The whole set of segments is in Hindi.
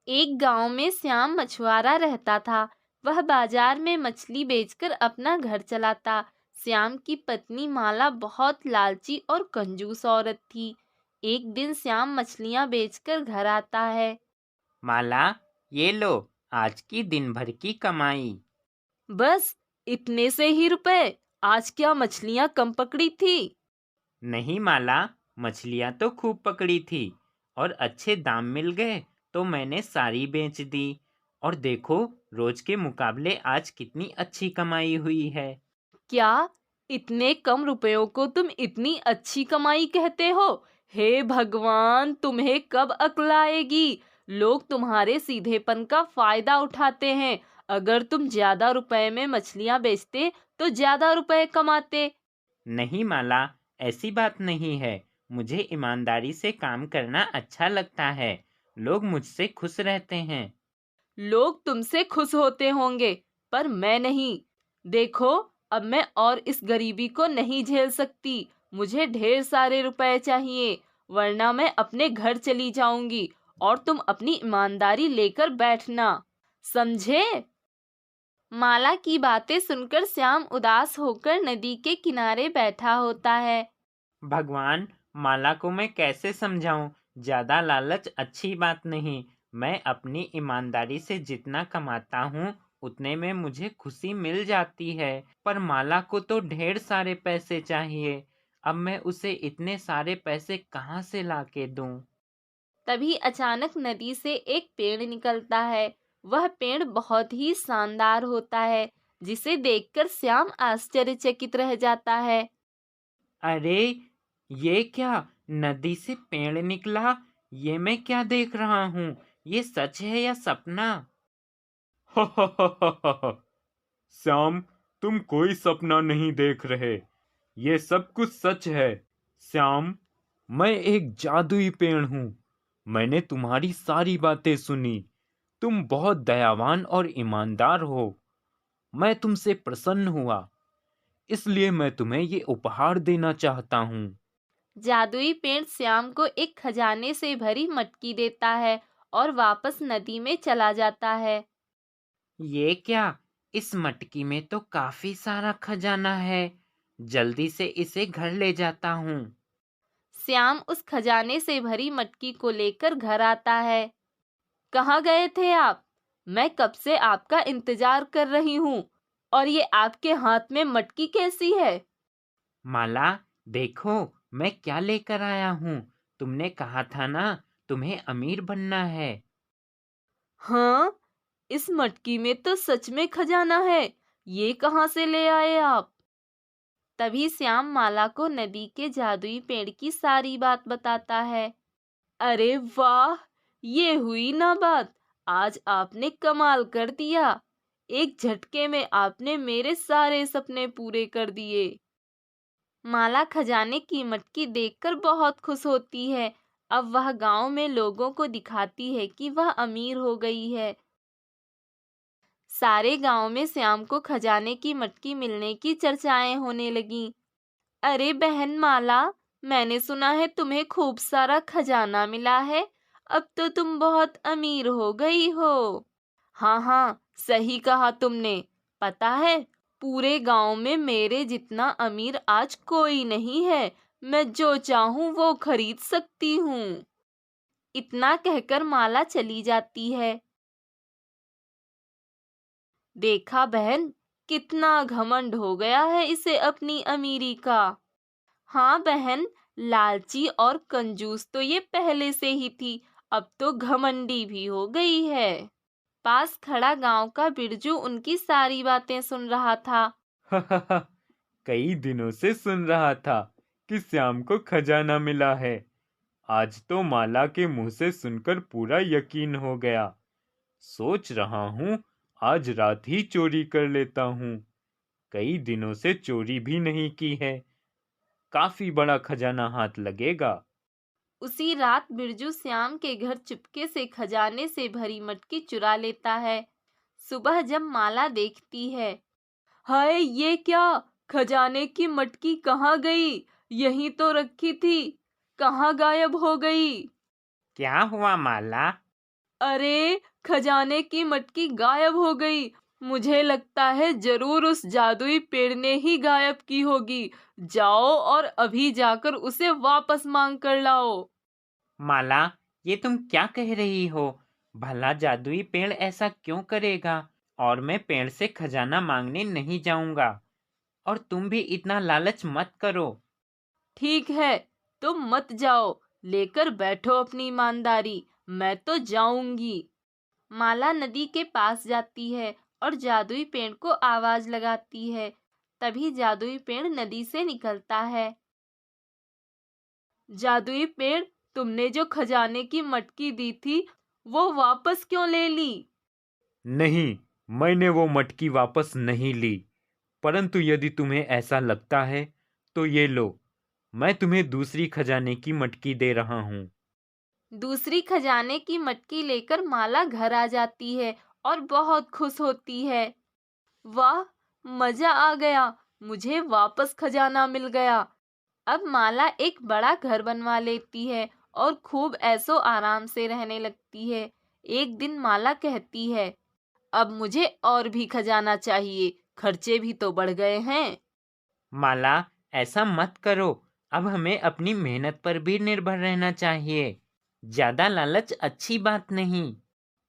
एक गांव में श्याम मछुआरा रहता था। वह बाजार में मछली बेचकर अपना घर चलाता। श्याम की पत्नी माला बहुत लालची और कंजूस औरत थी। एक दिन श्याम मछलियां बेचकर घर आता है। माला, ये लो आज की दिन भर की कमाई। बस इतने से ही रुपए? आज क्या मछलियां कम पकड़ी थी? नहीं माला, मछलियाँ तो खूब पकड़ी थी और अच्छे दाम मिल गए तो मैंने सारी बेच दी। और देखो, रोज के मुकाबले आज कितनी अच्छी कमाई हुई है। क्या इतने कम रुपयों को तुम इतनी अच्छी कमाई कहते हो? हे भगवान, तुम्हें कब अक्ल आएगी? लोग तुम्हारे सीधेपन का फायदा उठाते हैं। अगर तुम ज्यादा रुपए में मछलियां बेचते तो ज्यादा रुपए कमाते। नहीं माला, ऐसी बात नहीं है। मुझे ईमानदारी से काम करना अच्छा लगता है। लोग मुझसे खुश रहते हैं। लोग तुमसे खुश होते होंगे, पर मैं नहीं। देखो, अब मैं और इस गरीबी को नहीं झेल सकती। मुझे ढेर सारे रुपए चाहिए, वरना मैं अपने घर चली जाऊंगी और तुम अपनी ईमानदारी लेकर बैठना, समझे? माला की बातें सुनकर श्याम उदास होकर नदी के किनारे बैठा होता है। भगवान, माला को मैं कैसे समझाऊं? ज्यादा लालच अच्छी बात नहीं। मैं अपनी ईमानदारी से जितना कमाता हूँ उतने में मुझे खुशी मिल जाती है। पर माला को तो ढेर सारे पैसे चाहिए। अब मैं उसे इतने सारे पैसे कहाँ से लाके दूं? तभी अचानक नदी से एक पेड़ निकलता है। वह पेड़ बहुत ही शानदार होता है, जिसे देखकर श्याम आश्चर्यचकित रह जाता है। अरे, ये क्या? नदी से पेड़ निकला? ये मैं क्या देख रहा हूँ? ये सच है या सपना? श्याम, तुम कोई सपना नहीं देख रहे। ये सब कुछ सच है। श्याम, मैं एक जादुई पेड़ हूँ। मैंने तुम्हारी सारी बातें सुनी। तुम बहुत दयावान और ईमानदार हो। मैं तुमसे प्रसन्न हुआ, इसलिए मैं तुम्हें ये उपहार देना चाहता हूँ। जादुई पेड़ श्याम को एक खजाने से भरी मटकी देता है और वापस नदी में चला जाता है। ये क्या? इस मटकी में तो काफी सारा खजाना है। जल्दी से इसे घर ले जाता हूँ। श्याम उस खजाने से भरी मटकी को लेकर घर आता है। कहाँ गए थे आप? मैं कब से आपका इंतजार कर रही हूँ। और ये आपके हाथ में मटकी कैसी है? माला, देखो मैं क्या लेकर आया हूँ। तुमने कहा था ना, तुम्हें अमीर बनना है। हाँ, इस मटकी में तो सच में खजाना है। ये कहाँ से ले आए आप? तभी श्याम माला को नदी के जादुई पेड़ की सारी बात बताता है। अरे वाह, ये हुई ना बात। आज आपने कमाल कर दिया। एक झटके में आपने मेरे सारे सपने पूरे कर दिए। माला खजाने की मटकी देखकर बहुत खुश होती है। अब वह गांव में लोगों को दिखाती है कि वह अमीर हो गई है। सारे गांव में श्याम को खजाने की मटकी मिलने की चर्चाएं होने लगीं। अरे बहन माला, मैंने सुना है तुम्हें खूब सारा खजाना मिला है। अब तो तुम बहुत अमीर हो गई हो। हाँ हाँ, सही कहा तुमने। पता है, पूरे गांव में मेरे जितना अमीर आज कोई नहीं है। मैं जो चाहूं वो खरीद सकती हूँ। इतना कहकर माला चली जाती है। देखा बहन, कितना घमंड हो गया है इसे अपनी अमीरी का। हाँ बहन, लालची और कंजूस तो ये पहले से ही थी, अब तो घमंडी भी हो गई है। पास खड़ा गांव का बिरजू उनकी सारी बातें सुन रहा था। कई दिनों से सुन रहा था कि श्याम को खजाना मिला है। आज तो माला के मुंह से सुनकर पूरा यकीन हो गया। सोच रहा हूँ आज रात ही चोरी कर लेता हूँ। कई दिनों से चोरी भी नहीं की है। काफी बड़ा खजाना हाथ लगेगा। उसी रात बिरजू श्याम के घर चुपके से खजाने से भरी मटकी चुरा लेता है। सुबह जब माला देखती है, हाय ये क्या, खजाने की मटकी कहाँ गई? यहीं तो रखी थी, कहाँ गायब हो गई? क्या हुआ माला? अरे, खजाने की मटकी गायब हो गई। मुझे लगता है जरूर उस जादुई पेड़ ने ही गायब की होगी। जाओ और अभी जाकर उसे वापस मांग कर लाओ। माला, ये तुम क्या कह रही हो? भला जादुई पेड़ ऐसा क्यों करेगा? और मैं पेड़ से खजाना मांगने नहीं जाऊंगा। और तुम भी इतना लालच मत करो। ठीक है, तुम मत जाओ, लेकर बैठो अपनी ईमानदारी। मैं तो जाऊंगी। माला नदी के पास जाती है और जादुई पेड़ को आवाज लगाती है। तभी जादुई पेड़ नदी से निकलता है। जादुई पेड़, तुमने जो खजाने की मटकी दी थी, वो वापस क्यों ले ली? नहीं, मैंने वो मटकी वापस नहीं ली। परंतु यदि तुम्हें ऐसा लगता है तो ये लो, मैं तुम्हें दूसरी खजाने की मटकी दे रहा हूँ। दूसरी खजाने की मटकी लेकर माला घर आ जाती है और बहुत खुश होती है। वाह, मजा आ गया, मुझे वापस खजाना मिल गया। अब माला एक बड़ा घर बनवा लेती है और खूब ऐशो आराम से रहने लगती है। एक दिन माला कहती है, अब मुझे और भी खजाना चाहिए, खर्चे भी तो बढ़ गए हैं। माला, ऐसा मत करो। अब हमें अपनी मेहनत पर भी निर्भर रहना चाहिए। ज्यादा लालच अच्छी बात नहीं।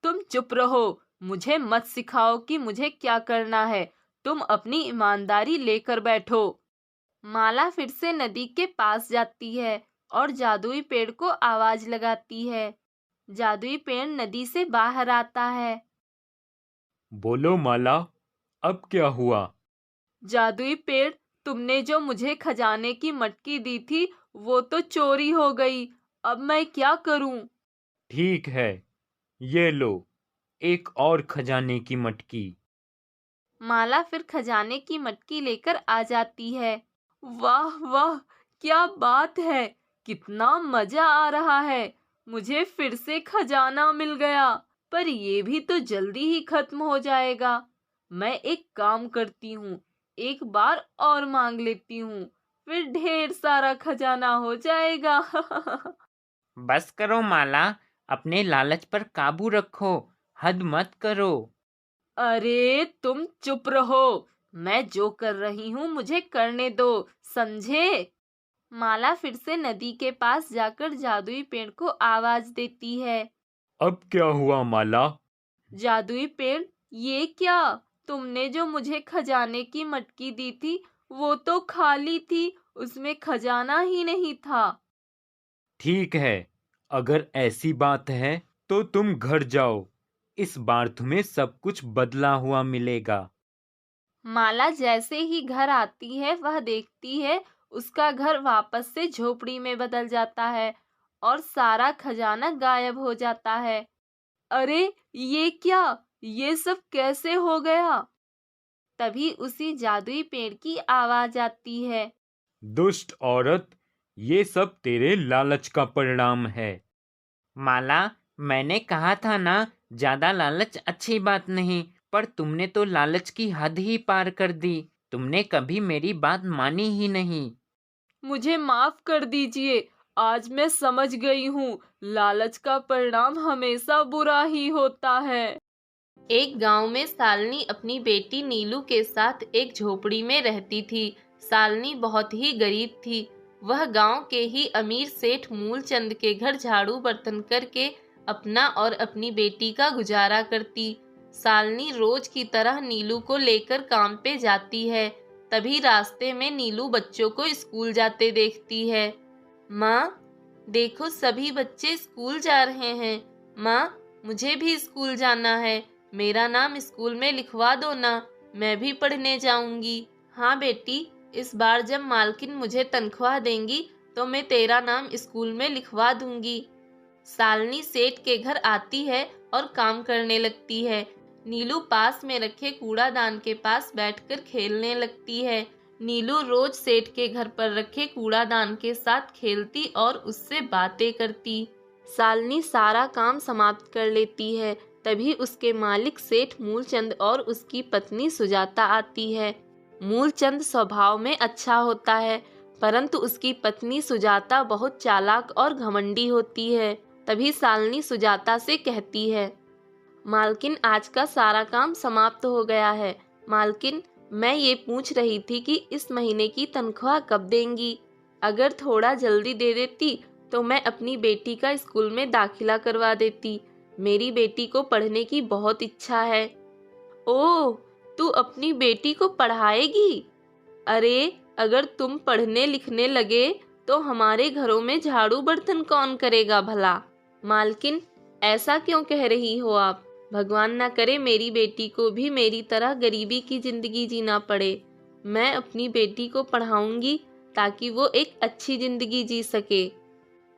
तुम चुप रहो, मुझे मत सिखाओ कि मुझे क्या करना है। तुम अपनी ईमानदारी लेकर बैठो। माला फिर से नदी के पास जाती है और जादुई पेड़ को आवाज लगाती है। जादुई पेड़ नदी से बाहर आता है। बोलो माला, अब क्या हुआ? जादुई पेड़, तुमने जो मुझे खजाने की मटकी दी थी, वो तो चोरी हो गई। अब मैं क्या करूं? ठीक है, ये लो, एक और खजाने की मटकी। माला फिर खजाने की मटकी लेकर आ जाती है। वाह वाह, क्या बात है, कितना मजा आ रहा है। मुझे फिर से खजाना मिल गया, पर ये भी तो जल्दी ही खत्म हो जाएगा। मैं एक काम करती हूँ, एक बार और मांग लेती हूँ, फिर ढेर सारा खजाना हो जाएगा। बस करो माला, अपने लालच पर काबू रखो। हद मत करो। अरे तुम चुप रहो, मैं जो कर रही हूँ मुझे करने दो, समझे? माला फिर से नदी के पास जाकर जादुई पेड़ को आवाज देती है। अब क्या हुआ माला? जादुई पेड़, ये क्या? तुमने जो मुझे खजाने की मटकी दी थी, वो तो खाली थी, उसमें खजाना ही नहीं था। ठीक है, अगर ऐसी बात है तो तुम घर जाओ। इस बार तुम्हें सब कुछ बदला हुआ मिलेगा। माला जैसे ही घर आती है, वह देखती है उसका घर वापस से झोपड़ी में बदल जाता है और सारा खजाना गायब हो जाता है। अरे, ये क्या? ये सब कैसे हो गया? तभी उसी जादुई पेड़ की आवाज आती है। दुष्ट औरत, ये सब तेरे लालच का परिणाम है। माला, मैंने कहा था ना, ज्यादा लालच अच्छी बात नहीं। पर तुमने तो लालच की हद ही पार कर दी। तुमने कभी मेरी बात मानी ही नहीं। मुझे माफ कर दीजिए, आज मैं समझ गई हूँ, लालच का परिणाम हमेशा बुरा ही होता है। एक गांव में सालनी अपनी बेटी नीलू के साथ एक झोपड़ी में रहती थी। सालनी बहुत ही गरीब थी। वह गांव के ही अमीर सेठ मूलचंद के घर झाड़ू बर्तन करके अपना और अपनी बेटी का गुजारा करती। सालनी रोज की तरह नीलू को लेकर काम पे जाती है। तभी रास्ते में नीलू बच्चों को स्कूल जाते देखती है। माँ, देखो सभी बच्चे स्कूल जा रहे हैं। माँ, मुझे भी स्कूल जाना है, मेरा नाम स्कूल में लिखवा दो ना, मैं भी पढ़ने जाऊंगी। हाँ बेटी, इस बार जब मालकिन मुझे तनख्वाह देंगी तो मैं तेरा नाम स्कूल में लिखवा दूंगी। सालनी सेठ के घर आती है और काम करने लगती है। नीलू पास में रखे कूड़ादान के पास बैठकर खेलने लगती है। नीलू रोज सेठ के घर पर रखे कूड़ादान के साथ खेलती और उससे बातें करती। सालनी सारा काम समाप्त कर लेती है। तभी उसके मालिक सेठ मूलचंद और उसकी पत्नी सुजाता आती है। मूलचंद स्वभाव में अच्छा होता है, परंतु उसकी पत्नी सुजाता बहुत चालाक और घमंडी होती है। तभी शालिनी सुजाता से कहती है, मालकिन आज का सारा काम समाप्त हो गया है। मालकिन, मैं ये पूछ रही थी कि इस महीने की तनख्वाह कब देंगी? अगर थोड़ा जल्दी दे देती तो मैं अपनी बेटी का स्कूल में दाखिला करवा देती। मेरी बेटी को पढ़ने की बहुत इच्छा है। ओह, तू अपनी बेटी को पढ़ाएगी? अरे, अगर तुम पढ़ने लिखने लगे तो हमारे घरों में झाड़ू बर्तन कौन करेगा भला? मालकिन, ऐसा क्यों कह रही हो आप? भगवान ना करे मेरी बेटी को भी मेरी तरह गरीबी की जिंदगी जीना पड़े। मैं अपनी बेटी को पढ़ाऊंगी ताकि वो एक अच्छी जिंदगी जी सके।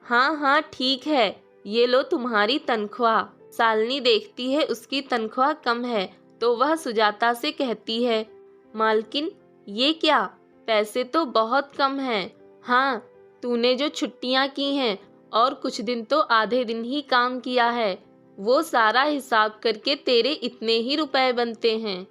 हाँ हाँ ठीक है, ये लो तुम्हारी तनख्वाह। शालिनी देखती है उसकी तनख्वाह कम है तो वह सुजाता से कहती है, मालकिन, ये क्या, पैसे तो बहुत कम हैं। हाँ, तूने जो छुट्टियाँ की हैं और कुछ दिन तो आधे दिन ही काम किया है, वो सारा हिसाब करके तेरे इतने ही रुपए बनते हैं।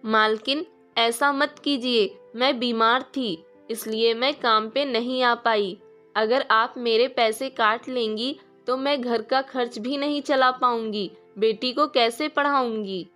मालकिन, ऐसा मत कीजिए, मैं बीमार थी इसलिए मैं काम पे नहीं आ पाई। अगर आप मेरे पैसे काट लेंगी तो मैं घर का खर्च भी नहीं चला पाऊंगी, बेटी को कैसे पढ़ाऊंगी?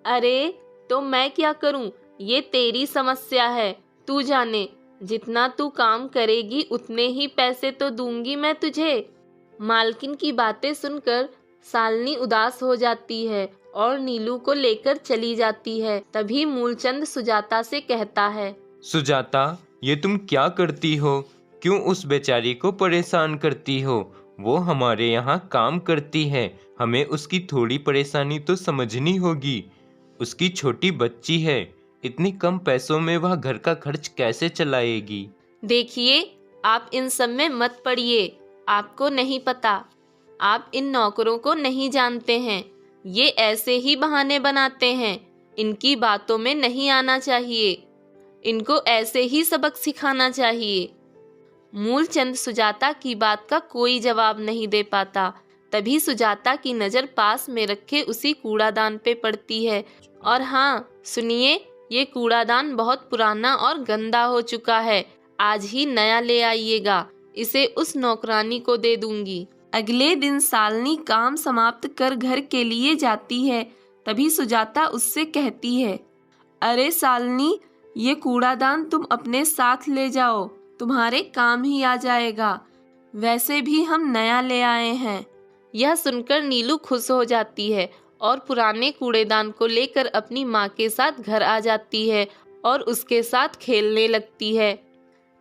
अरे, तो मैं क्या करूं? ये तेरी समस्या है, तू जाने। जितना तू काम करेगी उतने ही पैसे तो दूंगी मैं तुझे। मालकिन की बातें सुनकर शालिनी उदास हो जाती है और नीलू को लेकर चली जाती है। तभी मूलचंद सुजाता से कहता है, सुजाता, ये तुम क्या करती हो? क्यों उस बेचारी को परेशान करती हो? वो हमारे यहाँ काम करती है, हमें उसकी थोड़ी परेशानी तो समझनी होगी। उसकी छोटी बच्ची है, इतनी कम पैसों में वह घर का खर्च कैसे चलाएगी? देखिए, आप इन सब में मत पड़िए, आपको नहीं पता। आप इन नौकरों को नहीं जानते हैं, ये ऐसे ही बहाने बनाते हैं। इनकी बातों में नहीं आना चाहिए, इनको ऐसे ही सबक सिखाना चाहिए। मूलचंद सुजाता की बात का कोई जवाब नहीं दे पाता। तभी सुजाता की नज़र पास में रखे उसी कूड़ादान पे पड़ती है। और हाँ सुनिए, ये कूड़ादान बहुत पुराना और गंदा हो चुका है, आज ही नया ले आइएगा, इसे उस नौकरानी को दे दूंगी। अगले दिन शालिनी काम समाप्त कर घर के लिए जाती है। तभी सुजाता उससे कहती है, अरे शालिनी, ये कूड़ादान तुम अपने साथ ले जाओ, तुम्हारे काम ही आ जाएगा। वैसे भी हम नया ले आए हैं। यह सुनकर नीलू खुश हो जाती है और पुराने कूड़ेदान को लेकर अपनी माँ के साथ घर आ जाती है और उसके साथ खेलने लगती है।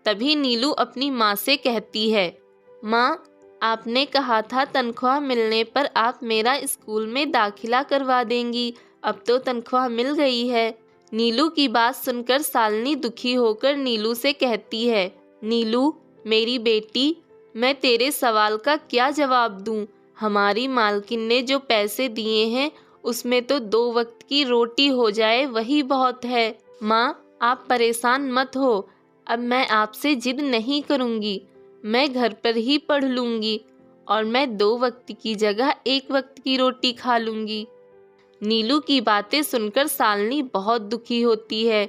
तभी नीलू अपनी माँ से कहती है, माँ, आपने कहा था तनख्वाह मिलने पर आप मेरा स्कूल में दाखिला करवा देंगी, अब तो तनख्वाह मिल गई है। नीलू की बात सुनकर शालिनी दुखी होकर नीलू से कहती है, नीलू मेरी बेटी, मैं तेरे सवाल का क्या जवाब दूं? हमारी मालकिन ने जो पैसे दिए हैं उसमें तो 2 वक्त की रोटी हो जाए वही बहुत है। माँ, आप परेशान मत हो, अब मैं आपसे जिद नहीं करूँगी, मैं घर पर ही पढ़ लूँगी और मैं 2 वक्त की जगह 1 वक्त की रोटी खा लूँगी। नीलू की बातें सुनकर शालिनी बहुत दुखी होती है।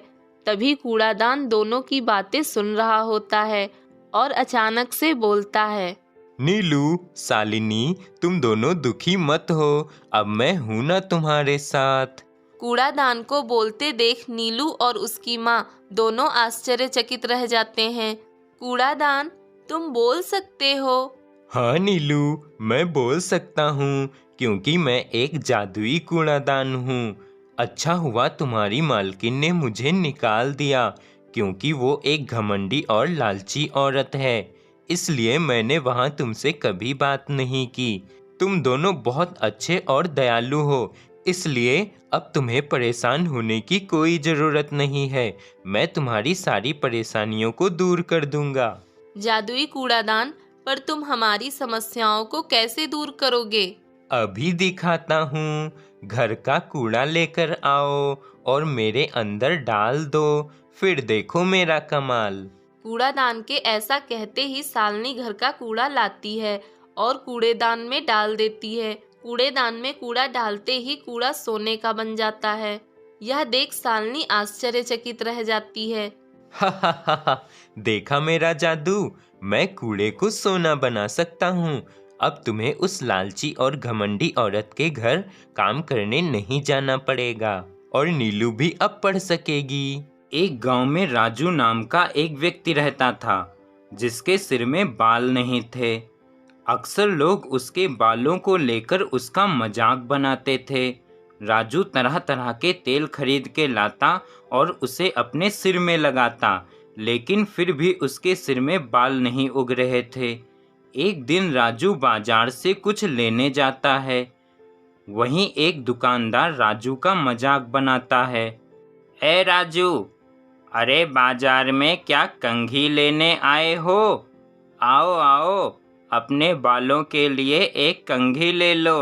तभी कूड़ादान दोनों की बातें सुन रहा होता है और अचानक से बोलता है, नीलू, शालिनी, तुम दोनों दुखी मत हो, अब मैं हूं ना तुम्हारे साथ। कूड़ादान को बोलते देख नीलू और उसकी माँ दोनों आश्चर्यचकित रह जाते हैं। कूड़ादान, तुम बोल सकते हो? हाँ नीलू, मैं बोल सकता हूँ क्योंकि मैं एक जादुई कूड़ादान हूँ। अच्छा हुआ तुम्हारी मालकिन ने मुझे निकाल दिया क्योंकि वो एक घमंडी और लालची औरत है, इसलिए मैंने वहाँ तुमसे कभी बात नहीं की। तुम दोनों बहुत अच्छे और दयालु हो, इसलिए अब तुम्हें परेशान होने की कोई ज़रूरत नहीं है। मैं तुम्हारी सारी परेशानियों को दूर कर दूंगा। जादुई कूड़ादान, पर तुम हमारी समस्याओं को कैसे दूर करोगे? अभी दिखाता हूँ। घर का कूड़ा लेकर आओ और मेरे अंदर डाल दो, फिर देखो मेरा कमाल। कूड़ादान के ऐसा कहते ही शालिनी घर का कूड़ा लाती है और कूड़ेदान में डाल देती है। कूड़ेदान में कूड़ा डालते ही कूड़ा सोने का बन जाता है। यह देख शालिनी आश्चर्यचकित रह जाती है। हा हा हा हा, देखा मेरा जादू, मैं कूड़े को सोना बना सकता हूँ। अब तुम्हें उस लालची और घमंडी औरत के घर काम करने नहीं जाना पड़ेगा और नीलू भी अब पढ़ सकेगी। एक गांव में राजू नाम का एक व्यक्ति रहता था जिसके सिर में बाल नहीं थे। अक्सर लोग उसके बालों को लेकर उसका मजाक बनाते थे। राजू तरह तरह के तेल खरीद के लाता और उसे अपने सिर में लगाता, लेकिन फिर भी उसके सिर में बाल नहीं उग रहे थे। एक दिन राजू बाजार से कुछ लेने जाता है। वहीं एक दुकानदार राजू का मजाक बनाता है। ए राजू, अरे बाजार में क्या कंघी लेने आए हो? आओ आओ, अपने बालों के लिए एक कंघी ले लो।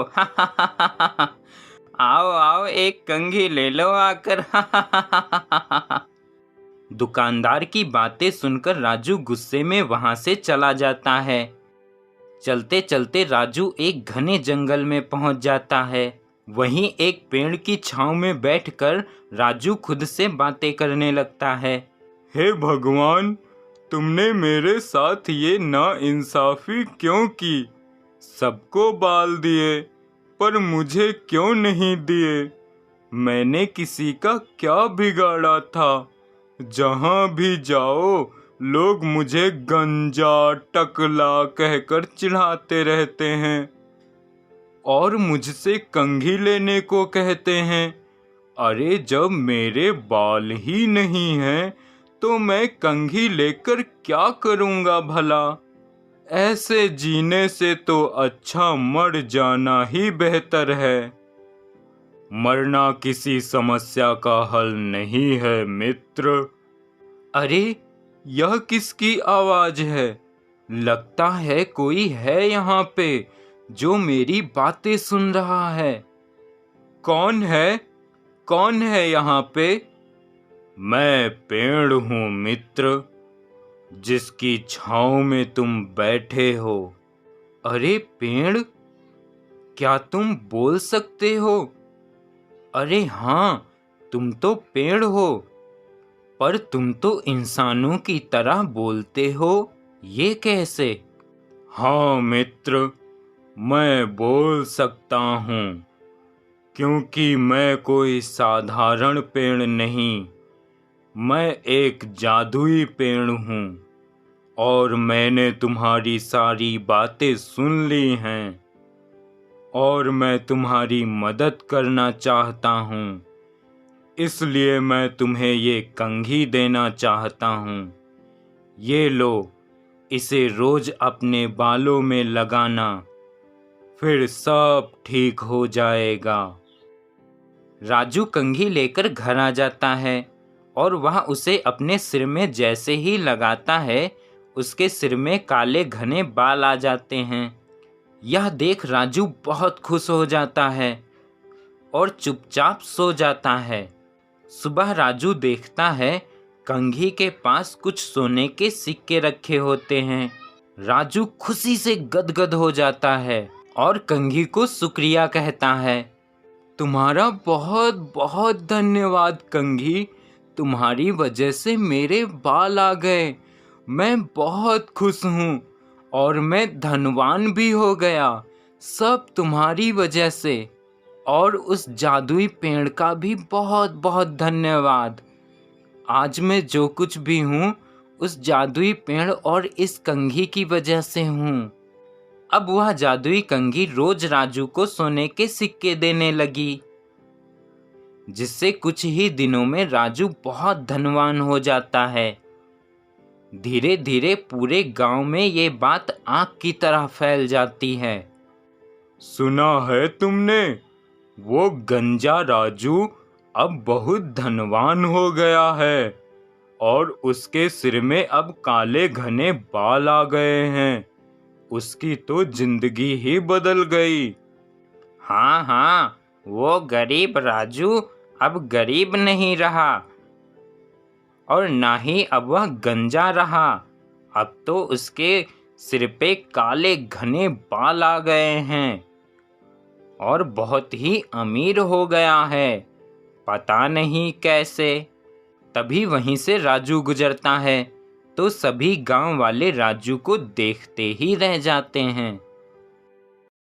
आओ आओ, एक कंघी ले लो आकर। दुकानदार की बातें सुनकर राजू गुस्से में वहां से चला जाता है। चलते चलते राजू एक घने जंगल में पहुंच जाता है। वहीं एक पेड़ की छांव में बैठकर राजू खुद से बातें करने लगता है। हे भगवान, तुमने मेरे साथ ये नाइंसाफी क्यों की? सबको बाल दिए पर मुझे क्यों नहीं दिए? मैंने किसी का क्या बिगाड़ा था? जहां भी जाओ लोग मुझे गंजा टकला कहकर चिढ़ाते रहते हैं और मुझसे कंघी लेने को कहते हैं। अरे जब मेरे बाल ही नहीं हैं तो मैं कंघी लेकर क्या करूँगा भला? ऐसे जीने से तो अच्छा मर जाना ही बेहतर है। मरना किसी समस्या का हल नहीं है मित्र। अरे यह किसकी आवाज है? लगता है कोई है यहाँ पे जो मेरी बातें सुन रहा है। कौन है? कौन है यहाँ पे? मैं पेड़ हूँ मित्र, जिसकी छाँव में तुम बैठे हो। अरे पेड़, क्या तुम बोल सकते हो? अरे हाँ, तुम तो पेड़ हो, पर तुम तो इंसानों की तरह बोलते हो, ये कैसे? हाँ मित्र, मैं बोल सकता हूँ, क्योंकि मैं कोई साधारण पेड़ नहीं, मैं एक जादुई पेड़ हूँ और मैंने तुम्हारी सारी बातें सुन ली हैं और मैं तुम्हारी मदद करना चाहता हूँ। इसलिए मैं तुम्हें ये कंघी देना चाहता हूँ। ये लो, इसे रोज अपने बालों में लगाना, फिर सब ठीक हो जाएगा। राजू कंघी लेकर घर आ जाता है और वह उसे अपने सिर में जैसे ही लगाता है, उसके सिर में काले घने बाल आ जाते हैं। यह देख राजू बहुत खुश हो जाता है और चुपचाप सो जाता है। सुबह राजू देखता है कंघी के पास कुछ सोने के सिक्के रखे होते हैं। राजू खुशी से गदगद हो जाता है और कंघी को शुक्रिया कहता है। तुम्हारा बहुत बहुत धन्यवाद कंघी, तुम्हारी वजह से मेरे बाल आ गए। मैं बहुत खुश हूँ और मैं धनवान भी हो गया, सब तुम्हारी वजह से। और उस जादुई पेड़ का भी बहुत बहुत धन्यवाद। आज मैं जो कुछ भी हूँ उस जादुई पेड़ और इस कंघी की वजह से हूँ। अब वह जादुई कंघी रोज राजू को सोने के सिक्के देने लगी, जिससे कुछ ही दिनों में राजू बहुत धनवान हो जाता है। धीरे धीरे पूरे गांव में ये बात आग की तरह फैल जाती है। सुना है तुमने? वो गंजा राजू अब बहुत धनवान हो गया है और उसके सिर में अब काले घने बाल आ गए हैं। उसकी तो जिंदगी ही बदल गई। हाँ हाँ, वो गरीब राजू अब गरीब नहीं रहा और ना ही अब वह गंजा रहा। अब तो उसके सिर पे काले घने बाल आ गए हैं और बहुत ही अमीर हो गया है, पता नहीं कैसे। तभी वहीं से राजू गुजरता है तो सभी गांव वाले राजू को देखते ही रह जाते हैं।